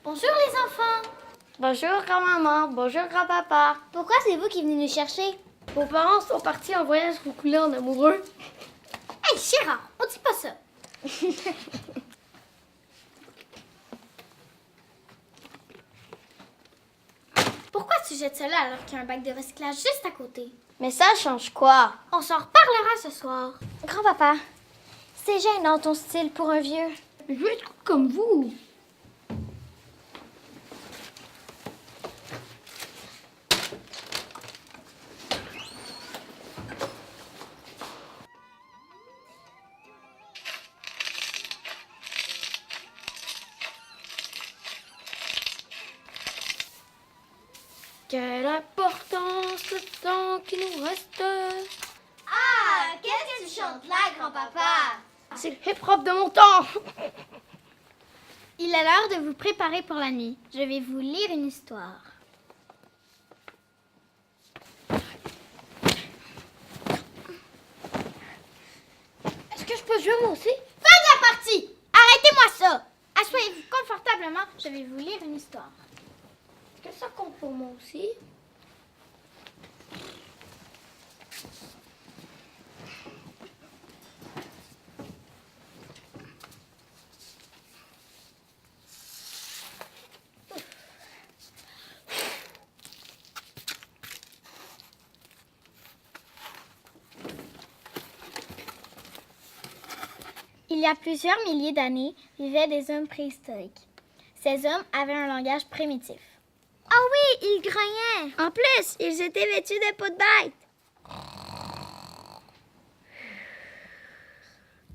Bonjour les enfants. Bonjour grand-maman, bonjour grand-papa. Pourquoi c'est vous qui venez nous chercher? Vos parents sont partis en voyage roucoulé en amoureux. Hey, Chéra, on dit pas ça. Pourquoi tu jettes ça là alors qu'il y a un bac de recyclage juste à côté? Mais ça change quoi? On s'en reparlera ce soir. Grand-papa, c'est gênant ton style pour un vieux. Je veux être comme vous. Quelle importance le temps qui nous reste. Ah, qu'est-ce que tu chantes là, grand-papa? C'est le hip-hop de mon temps. Il est l'heure de vous préparer pour la nuit. Je vais vous lire une histoire. Est-ce que je peux jouer moi aussi? Fin de la partie! Arrêtez-moi ça! Asseyez-vous confortablement, je vais vous lire une histoire. Est-ce que ça compte pour moi aussi? Il y a plusieurs milliers d'années, vivaient des hommes préhistoriques. Ces hommes avaient un langage primitif. Ah oui, ils grognaient! En plus, ils étaient vêtus de peau de bête.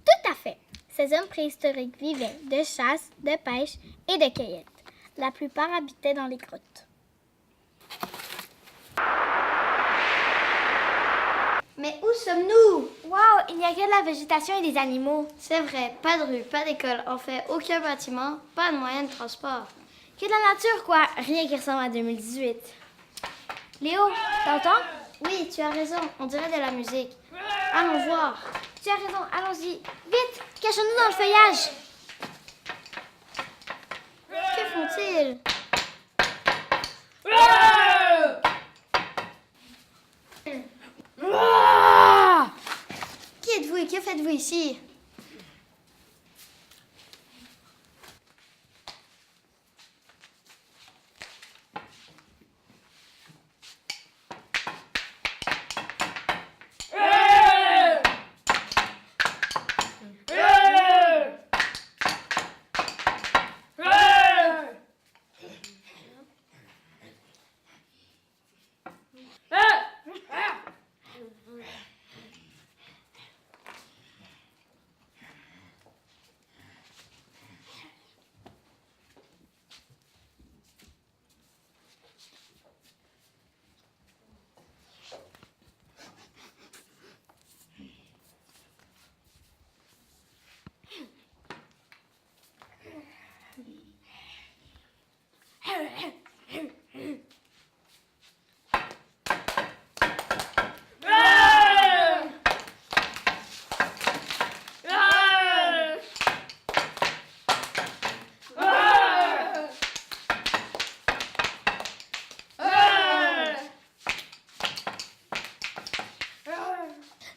Tout à fait. Ces hommes préhistoriques vivaient de chasse, de pêche et de cueillette. La plupart habitaient dans les grottes. Mais où sommes-nous? Wow, il n'y a que de la végétation et des animaux. C'est vrai, pas de rue, pas d'école, en fait aucun bâtiment, pas de moyen de transport. Que de la nature, quoi. Rien qui ressemble à 2018. Léo, t'entends? Oui, tu as raison, on dirait de la musique. Allons voir. Tu as raison, allons-y. Vite, cachons-nous dans le feuillage. Que font-ils? Qui êtes-vous et que faites-vous ici?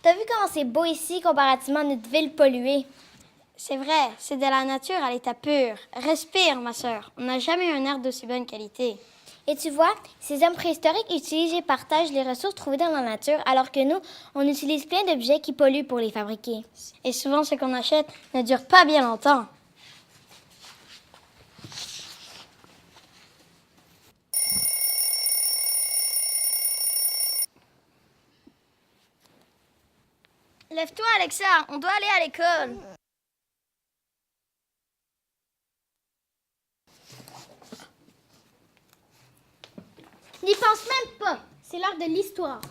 T'as vu comment c'est beau ici comparativement à notre ville polluée? C'est vrai, c'est de la nature à l'état pur. Respire, ma sœur. On n'a jamais eu un air d'aussi bonne qualité. Et tu vois, ces hommes préhistoriques utilisent et partagent les ressources trouvées dans la nature, alors que nous, on utilise plein d'objets qui polluent pour les fabriquer. Et souvent, ce qu'on achète ne dure pas bien longtemps. Lève-toi, Alexa, on doit aller à l'école. N'y pense même pas. C'est l'heure de l'histoire.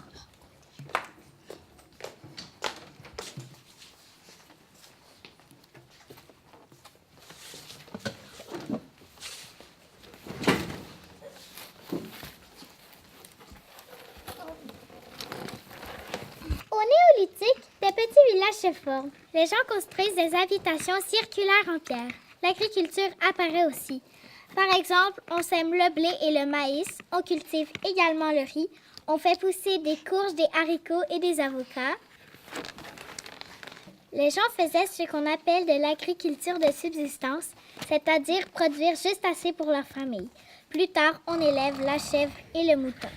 Au néolithique, des petits villages se forment. Les gens construisent des habitations circulaires en pierre. L'agriculture apparaît aussi. Par exemple, on sème le blé et le maïs, on cultive également le riz, on fait pousser des courges, des haricots et des avocats. Les gens faisaient ce qu'on appelle de l'agriculture de subsistance, c'est-à-dire produire juste assez pour leur famille. Plus tard, on élève la chèvre et le mouton.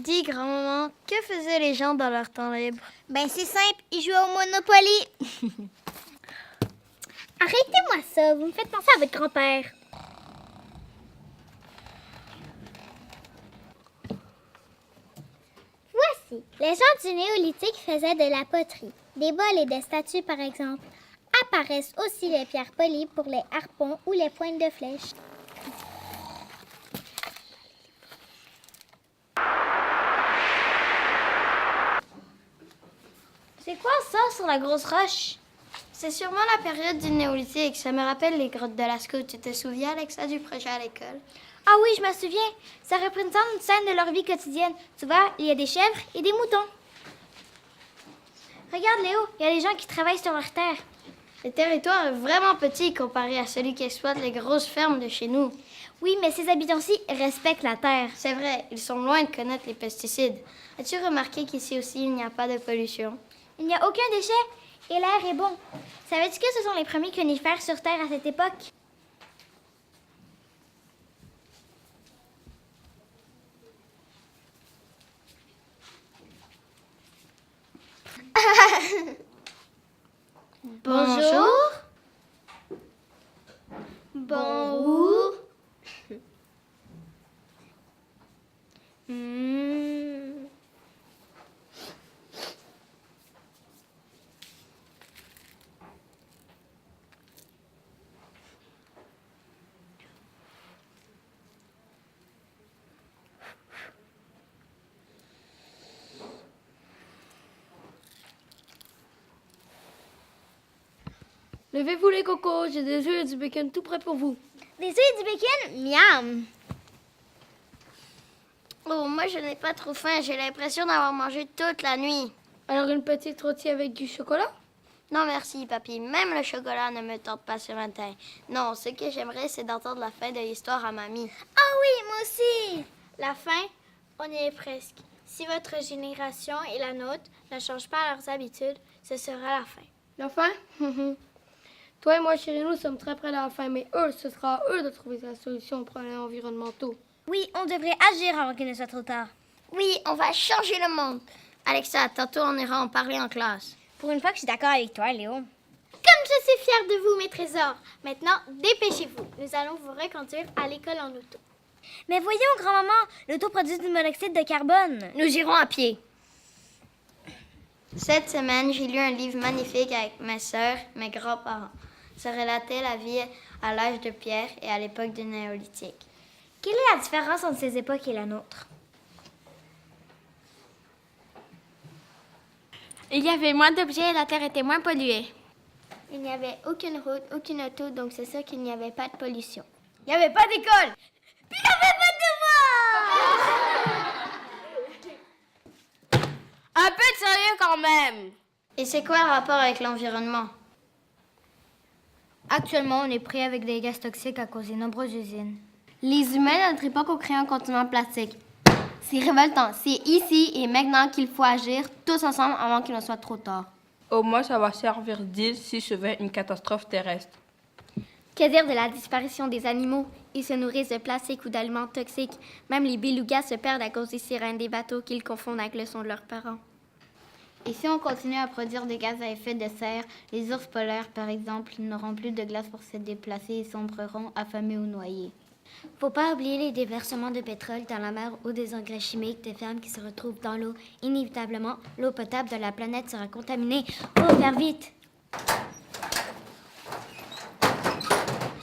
Dis, grand-maman, que faisaient les gens dans leur temps libre? Ben c'est simple, ils jouaient au Monopoly. Arrêtez-moi ça, vous me faites penser à votre grand-père. Voici, les gens du néolithique faisaient de la poterie. Des bols et des statues, par exemple. Apparaissent aussi les pierres polies pour les harpons ou les pointes de flèches. C'est quoi ça sur la grosse roche? C'est sûrement la période du néolithique. Ça me rappelle les grottes de Lascaux. Tu te souviens, Alexa, du projet à l'école? Ah oui, je me souviens. Ça représente une scène de leur vie quotidienne. Tu vois, il y a des chèvres et des moutons. Regarde Léo, il y a des gens qui travaillent sur leur terre. Le territoire est vraiment petit comparé à celui qui exploite les grosses fermes de chez nous. Oui, mais ces habitants-ci respectent la terre. C'est vrai, ils sont loin de connaître les pesticides. As-tu remarqué qu'ici aussi, il n'y a pas de pollution? Il n'y a aucun déchet et l'air est bon. Savais-tu que ce sont les premiers conifères sur Terre à cette époque? Bonjour. Bon où? Levez-vous les cocos, j'ai des œufs et du bacon tout prêt pour vous. Des œufs et du bacon? Miam! Oh, moi, je n'ai pas trop faim. J'ai l'impression d'avoir mangé toute la nuit. Alors une petite rôtie avec du chocolat? Non, merci, papy. Même le chocolat ne me tente pas ce matin. Non, ce que j'aimerais, c'est d'entendre la fin de l'histoire à mamie. Ah oui, moi aussi! La fin, on y est presque. Si votre génération et la nôtre ne changent pas leurs habitudes, ce sera la fin. La fin? Toi et moi, chérie, nous sommes très près de la fin, mais eux, ce sera à eux de trouver la solution aux problèmes environnementaux. Oui, on devrait agir avant qu'il ne soit trop tard. Oui, on va changer le monde. Alexa, tantôt, on ira en parler en classe. Pour une fois que je suis d'accord avec toi, Léo. Comme je suis fière de vous, mes trésors. Maintenant, dépêchez-vous. Nous allons vous reconduire à l'école en auto. Mais voyons, grand-maman, l'auto produit du monoxyde de carbone. Nous irons à pied. Cette semaine, j'ai lu un livre magnifique avec mes sœurs, mes grands-parents. Ça relatait la vie à l'âge de pierre et à l'époque du néolithique. Quelle est la différence entre ces époques et la nôtre? Il y avait moins d'objets et la terre était moins polluée. Il n'y avait aucune route, aucune auto, donc c'est sûr qu'il n'y avait pas de pollution. Il n'y avait pas d'école. Puis il n'y avait pas de devoirs. Un peu de sérieux quand même. Et c'est quoi le rapport avec l'environnement? Actuellement, on est pris avec des gaz toxiques à cause des nombreuses usines. Les humains de notre époque ont créé un continent plastique. C'est révoltant. C'est ici et maintenant qu'il faut agir tous ensemble avant qu'il ne soit trop tard. Au moins, ça va servir d'île si survient une catastrophe terrestre. Que dire de la disparition des animaux? Ils se nourrissent de plastique ou d'aliments toxiques. Même les belugas se perdent à cause des sirènes des bateaux qu'ils confondent avec le son de leurs parents. Et si on continue à produire des gaz à effet de serre, les ours polaires, par exemple, n'auront plus de glace pour se déplacer et sombreront affamés ou noyés. Faut pas oublier les déversements de pétrole dans la mer ou des engrais chimiques de fermes qui se retrouvent dans l'eau. Inévitablement, l'eau potable de la planète sera contaminée. Oh, faire vite!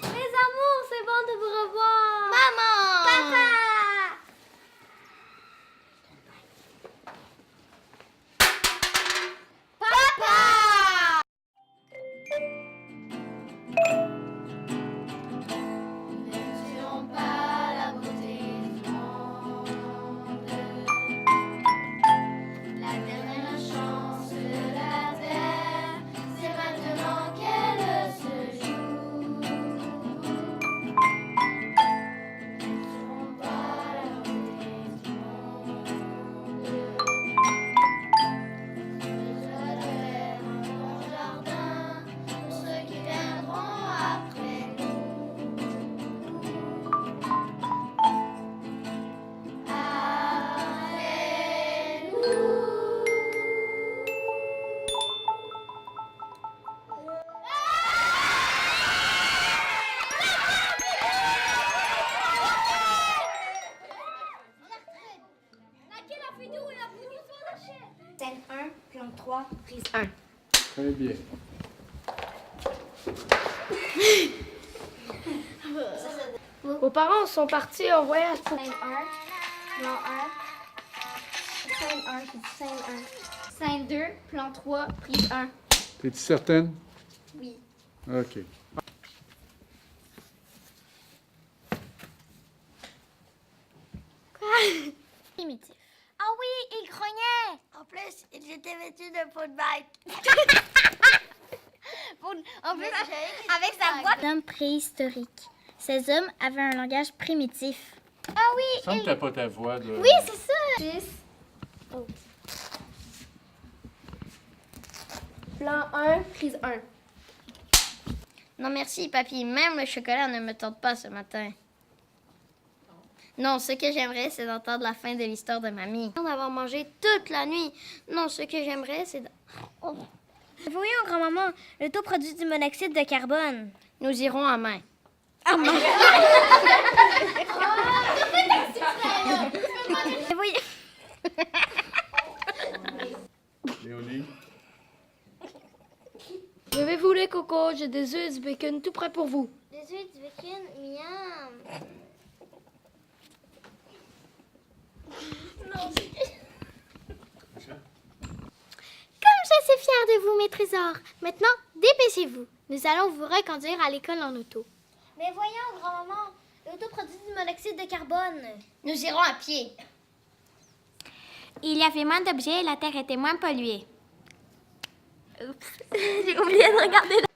Les amours, c'est bon de vous revoir. Maman! Papa! La dernière chance de la terre, c'est maintenant. prise 1. Très bien. Vos parents sont partis en voyage pour... Scène 1, plan 1. Scène 1, j'ai dit scène 1. Scène 2, plan 3, prise 1. T'es-tu certaine? Oui. OK. Primitif. Ah oui, il grognait! En plus, ils étaient vêtus de peau de vache. En plus, avec sa voix. Hommes préhistoriques. Ces hommes avaient un langage primitif. Ah Il me semble que t'as pas ta voix de... oui, c'est ça! 6. Plan 1, prise 1. Non, merci, papy. Même le chocolat ne me tente pas ce matin. Non, ce que j'aimerais, c'est d'entendre la fin de l'histoire de mamie. D'avoir mangé toute la nuit. Non, ce que j'aimerais, c'est... Voyons, grand-maman, le taux produit du monoxyde de carbone. Nous irons à main. Léonie? Levez-vous les cocos, j'ai des œufs et du bacon tout prêt pour vous. Des œufs, du bacon, miam. Comme je suis fière de vous, mes trésors. Maintenant, dépêchez-vous. Nous allons vous reconduire à l'école en auto. Mais voyons, grand-maman, l'auto produit du monoxyde de carbone. Nous irons à pied. Il y avait moins d'objets et la Terre était moins polluée. Oups, j'ai oublié de regarder la...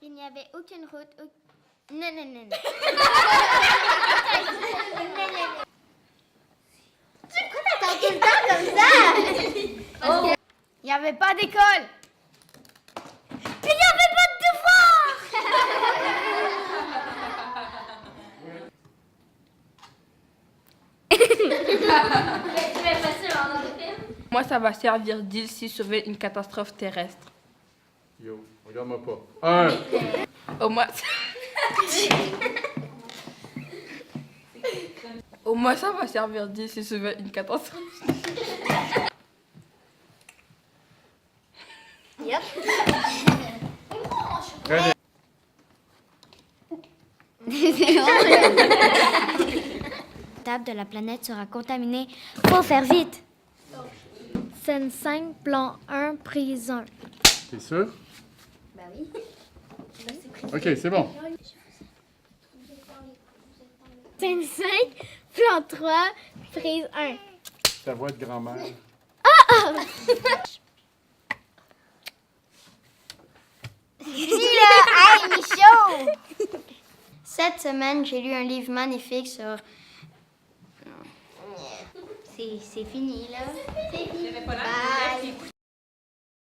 Il n'y avait aucune route. Non, non, non, non. Il n'y avait pas d'école. Moi, ça va servir d'île si sauver une catastrophe terrestre. Yo, regarde-moi pas. 1. Au moins... Au moins, ça va servir d'île si sauver une catastrophe. Très bien. La table de la planète sera contaminée. Faut faire vite. Scène 5, plan 1, prise 1. T'es sûr? Ben oui. OK, c'est bon. Scène 5, plan 3, prise 1. Ta voix de grand-mère. Cette semaine, j'ai lu un livre magnifique sur... C'est fini, là. Bye.